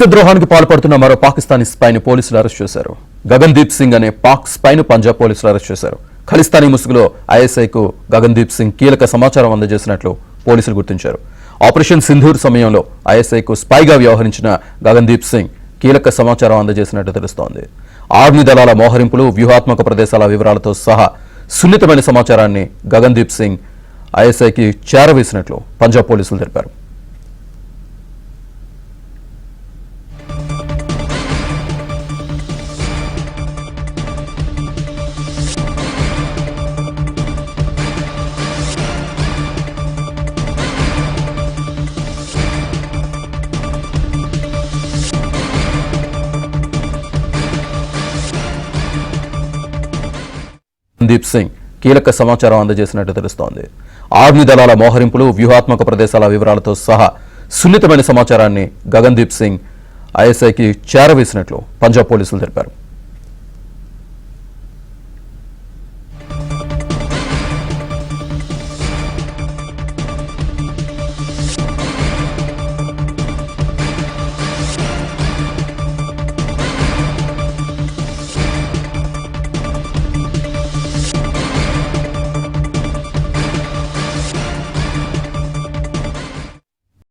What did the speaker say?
ద్రోహానికి పాల్పడుతున్న మరో పాకిస్తానీ స్పైని పోలీసులు అరెస్ట్ చేశారు. గగన్దీప్ సింగ్ అనే పాక్ స్పైను పంజాబ్ పోలీసులు అరెస్ట్ చేశారు. ఖలిస్తానీ ముసుగులో ఐఎస్ఐకు గగన్దీప్ సింగ్ కీలక సమాచారం అందజేసినట్లు పోలీసులు గుర్తించారు. ఆపరేషన్ సింధూర్ సమయంలో ఐఎస్ఐకు స్పైగా వ్యవహరించిన గగన్దీప్ సింగ్ కీలక సమాచారం అందజేసినట్టు తెలుస్తోంది. ఆర్మీ దళాల మోహరింపులు, వ్యూహాత్మక ప్రదేశాల వివరాలతో సహా సున్నితమైన సమాచారాన్ని గగన్దీప్ సింగ్ ఐఎస్ఐకి చేరవేసినట్లు పంజాబ్ పోలీసులు తెలిపారు. గగన్దీప్ సింగ్ కీలక సమాచారం అందజేసినట్టు తెలుస్తోంది. ఆర్మీ దళాల మోహరింపులు, వ్యూహాత్మక ప్రదేశాల వివరాలతో సహా సున్నితమైన సమాచారాన్ని గగన్దీప్ సింగ్ ఐఎస్ఐకి చేరవేసినట్లు పంజాబ్ పోలీసులు తెలిపారు.